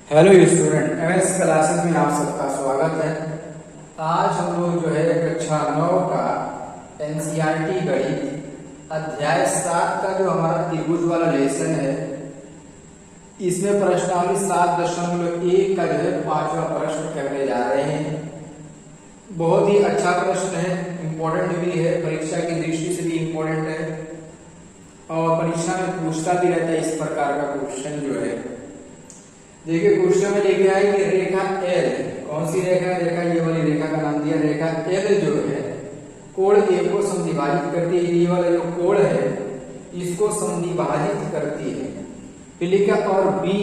Hello student, MS classes में आप सबका स्वागत है। आज हम लोग जो है कक्षा 9 का एनसीईआरटी गणित अध्याय 7 का जो हमारा त्रिभुज वाला लेसन है, इसमें प्रश्नावली 7.1 का जो है 5वां प्रश्न करने जा रहे हैं। बहुत ही अच्छा प्रश्न है, इम्पोर्टेंट भी है, परीक्षा की दृष्टि से भी इम्पोर्टेंट है और परीक्षा में पूछता भी रहता है इस प्रकार का क्वेश्चन जो है। देखिए क्वेश्चन में लेके आए कि रेखा एल, कौन सी रेखा है? रेखा ये वाली रेखा का नाम दिया रेखा एल जो है कोण ए को समद्विभाजित करती है। ये वाला जो कोण है इसको समद्विभाजित करती है। फिर लिखा और बी,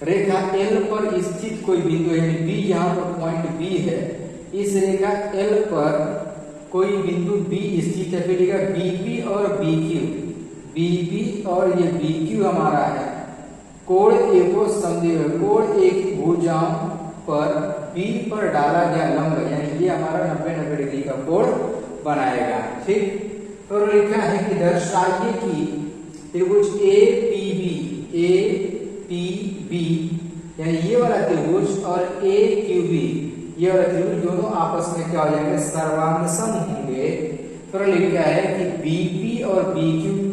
रेखा एल पर स्थित कोई बिंदु है, बी यहाँ पर पॉइंट बी है, इस रेखा एल पर कोई बिंदु बी स्थित है। फिर लिखा बीपी और बीक्यू, बीपी और ये बीक्यू हमारा है कोण ए को समद्विभाजित, कोण ए की भुजाओं पर बी पर डाला गया लंब, यानी ये हमारा 90 डिग्री का कोण बनाएगा। ठीक, और लिखा है कि दर्शाइए कि त्रिभुज ए पी बी यानी ये वाला त्रिभुज और ए क्यू बी ये वाला त्रिभुज दोनों आपस में क्या हो जाएंगे? सर्वांगसम होंगे। फिर लिखा है कि बीपी और बीक्यू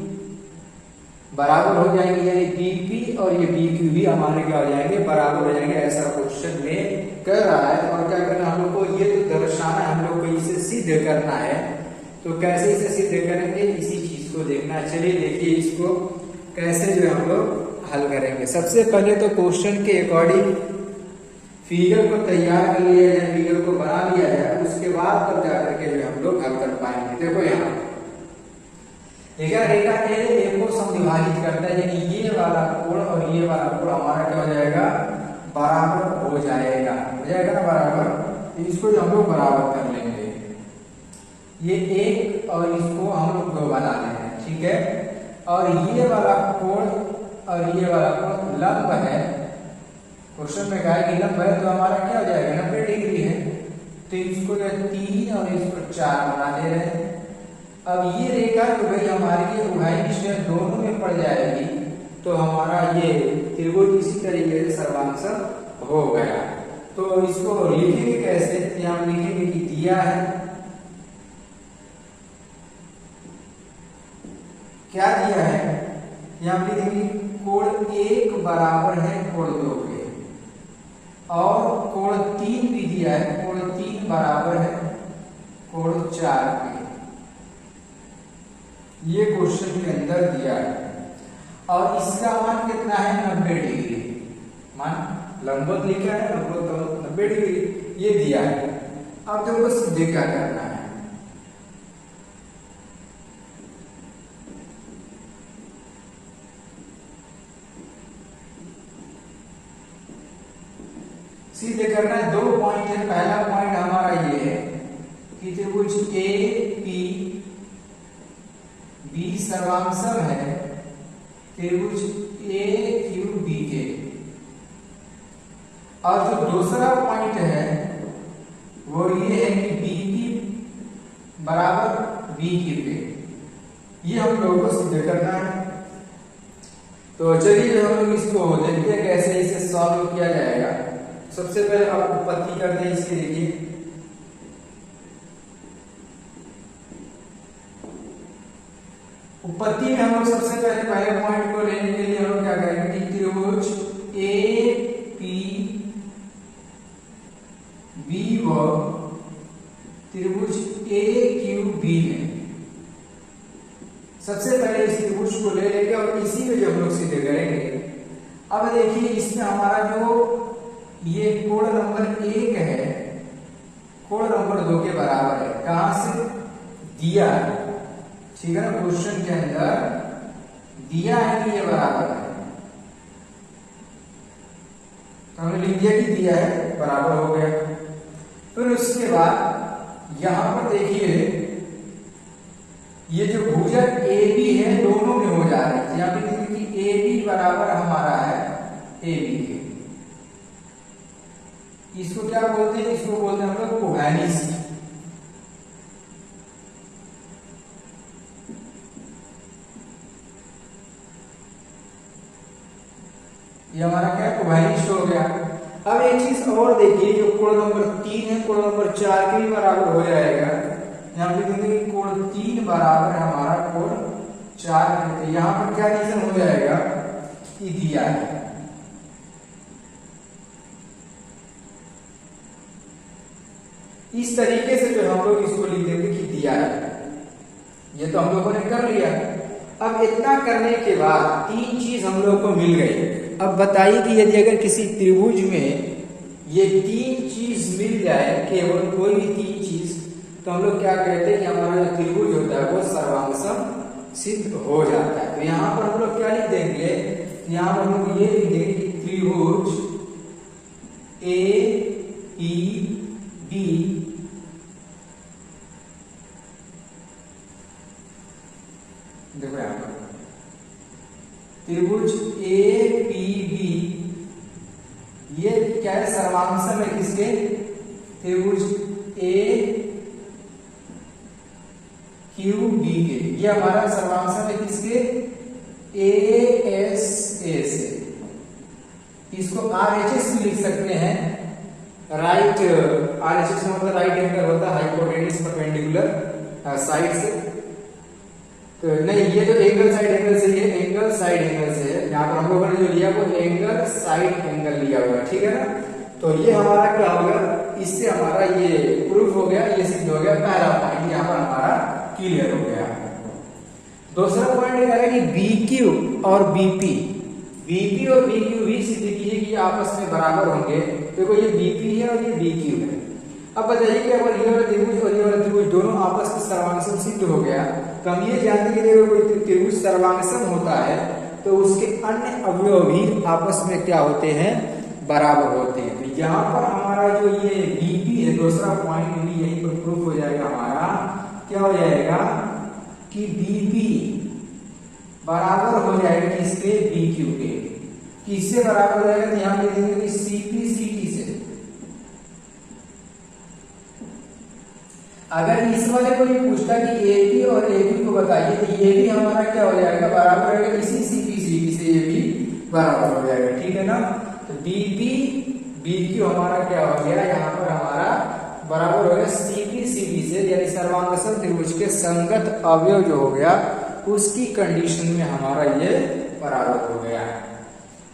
बराबर हो जाएंगे, यानी बीपी और ये बीक्यू भी हमारे क्या हो जाएंगे? बराबर हो जाएंगे। ऐसा क्वेश्चन में कर रहा है और क्या करना हम लोग को? ये तो दर्शाना है, हम लोग को इसे सिद्ध करना है। तो कैसे इसे सिद्ध करेंगे, इसी चीज को देखना। चलिए देखिए इसको कैसे जो हम लोग हल करेंगे। सबसे पहले तो क्वेश्चन के अकॉर्डिंग फिगर को तैयार कर लिया जाए, फिगर को बना लिया जाए, उसके बाद तब जाकर के जो हम लोग हल कर पाएंगे। देखो यहाँ देखा रेखा ए को समद्विभाजित करता है, यानी ये वाला कोण और ये वाला कोण हमारा क्या हो जाएगा? बराबर हो जाएगा, ना बराबर। इसको जो हम लोग बराबर कर लेंगे, ये एक और इसको हम लोग दो बना लेंगे, ठीक है। और ये वाला कोण और ये वाला कोण लंब है। क्वेश्चन में कहा है कि लंब है तो हमारा क्या हो जाएगा? 90 डिग्री है। तो इसको 3 और इसको 4 बना दे रहे हैं। अब ये रेखा जो भाई हमारी ये उभयनिष्ठ दोनों में पड़ जाएगी, तो हमारा ये त्रिभुज इसी तरीके से सर्वांगसम हो गया। तो इसको लिखेंगे कैसे? यहाँ लिखेंगे कि दिया है, क्या दिया है? यहाँ लिखेंगे कोण 1 बराबर है कोण 2 के, और कोण 3 भी दिया है, कोण 3 बराबर है कोण 4 के। ये क्वेश्चन के अंदर दिया है और इसका मान कितना है? 90 डिग्री। मान लंबवत लिखा है, लंबवत 90 डिग्री ये दिया है। अब देखो सीधे क्या करना है। सीधे करना है, 2 पॉइंट है। पहला पॉइंट हमारा ये है कि त्रिभुज ए पी बी सर्वांगसम है त्रिभुज ए क्यू बी के। और जो दूसरा पॉइंट है वो ये है कि बी की बराबर बी की पे। ये हम लोगों को सिद्ध करना है। तो चलिए हम लोग इसको देखते हैं कैसे इसे सॉल्व किया जाएगा। सबसे पहले आप उत्पत्ति कर दें इसकी। देखिए उत्पत्ति में हम लोग सबसे पहले पॉइंट को लेने के लिए हम लोग क्या करेंगे कि त्रिभुज ए पी बी व त्रिभुज ए क्यू बी में सबसे पहले इस त्रिभुज को ले लेंगे और इसी में जो हम लोग सिद्ध करेंगे। अब देखिए इसमें हमारा जो ये कोण नंबर 1 है कोण नंबर 2 के बराबर है। कहां से? दिया है, ठीक है ना। क्वेश्चन के अंदर दिया है कि ये बराबर है, तो हमने लिख दिया कि दिया है, बराबर हो गया। फिर उसके बाद यहां पर देखिए ये जो भुजा ए बी है दोनों में हो जा रही है। यहां पे देखिए कि ए बी बराबर हमारा है ए बी के। इसको क्या बोलते हैं? इसको बोलते हैं हम लोग उभयनिष्ठ। ये हमारा क्या कोवेलेंट हो गया। अब एक चीज और देखिए, जो कोण नंबर 3 है कोण नंबर 4 के भी बराबर हो जाएगा। यहाँ पे देखेंगे कोण 3 बराबर है हमारा कोण 4 के। यहाँ पर क्या रीजन हो जाएगा कि दिया है। इस तरीके से जो हम लोग इसको लिख देंगे कि दिया है। ये तो हम लोगों ने कर लिया। अब इतना करने के बाद 3 चीज हम लोग को मिल गई। अब बताइए कि यदि अगर किसी त्रिभुज में ये 3 चीज मिल जाए, केवल कोई भी 3 चीज, तो हम लोग क्या कहते हैं कि हमारा जो त्रिभुज होता है वो सर्वांग सिद्ध हो जाता है। तो यहाँ पर हम लोग क्या लिख देंगे, यहाँ पर हम लोग ये लिख देंगे कि त्रिभुज ए पी बी देखो यहाँ पर त्रिभुज ए पी बी ये क्या है, सर्वांग है किसके, त्रिभुज ए क्यू बी के। ये हमारा सर्वांग है किसके, ए एस ए से। इसको आर एच एस लिख सकते हैं। राइट आर एच एस मतलब राइट एंगल होता है, हाइपोटेन्यूज परपेंडिकुलर साइड से। तो नहीं, ये जो एंगल साइड एंगल से, ये एंगल साइड एंगल से है। यहाँ पर हम लोगों ने जो लिया वो एंगल साइड एंगल लिया हुआ है, ठीक है ना। तो ये हमारा क्या होगा, इससे हमारा ये प्रूफ हो गया, ये सिद्ध हो गया। पहला पॉइंट यहाँ पर हमारा क्लियर हो गया। दूसरा पॉइंट ये है कि बी क्यू और बीपी, बीपी और बी क्यू भी सिद्ध कीजिए कि आपस में बराबर होंगे। देखो ये बीपी है और ये बी क्यू है। अब बताइए कि अगर ये वाला त्रिभुज और ये वाला त्रिभुज दोनों आपस में सर्वांग सिद्ध हो गया, तो हम ये जानते हैं कि अगर कोई त्रिभुज सर्वांग होता है तो उसके अन्य अवयव भी आपस में क्या होते हैं, बराबर होते हैं। तो यहाँ पर हमारा जो ये बीपी है, दूसरा पॉइंट भी यहीं पर प्रूफ हो जाएगा। हमारा क्या हो जाएगा कि बीपी बराबर हो जाएगा किसके, बी क्यू के। किससे बराबर हो जाएगा, तो यहाँ पे देखेंगे कि सीपी सीटी से। अगर इस वाले को ये पूछता कि ए बी और ए बी को बताइए, तो ये भी हमारा क्या हो जाएगा, बराबर होगा इसी सीपी सीटी से, ये भी बराबर हो जाएगा, ठीक है ना। तो बीपी बी क्यू हमारा क्या हो गया, यहाँ पर हमारा बराबर हो गया सीपी सीटी से, यानी सर्वांग त्रिभुज के संगत अवयव जो हो गया उसकी कंडीशन में हमारा ये बराबर हो गया।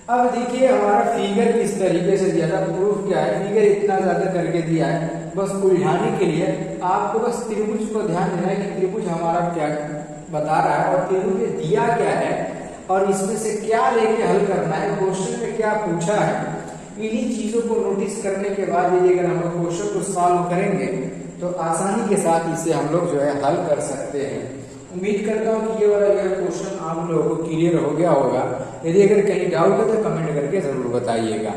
अब देखिए हमारा फिगर किस तरीके से दिया था, प्रूफ क्या है, फिगर इतना ज्यादा करके दिया है बस उलझाने के लिए। आपको बस त्रिभुज को ध्यान देना है कि त्रिभुज हमारा क्या बता रहा है और त्रिभुज में दिया क्या है और इसमें से क्या लेके हल करना है, क्वेश्चन में क्या पूछा है। इन्हीं चीजों को नोटिस करने के बाद यदि अगर हम लोग क्वेश्चन को सॉल्व करेंगे तो आसानी के साथ इसे हम लोग जो है हल कर सकते हैं। उम्मीद करता हूँ कि ये वाला क्वेश्चन आप लोगों को क्लियर हो गया होगा। यदि अगर कहीं डाउट है तो कमेंट करके जरूर बताइएगा।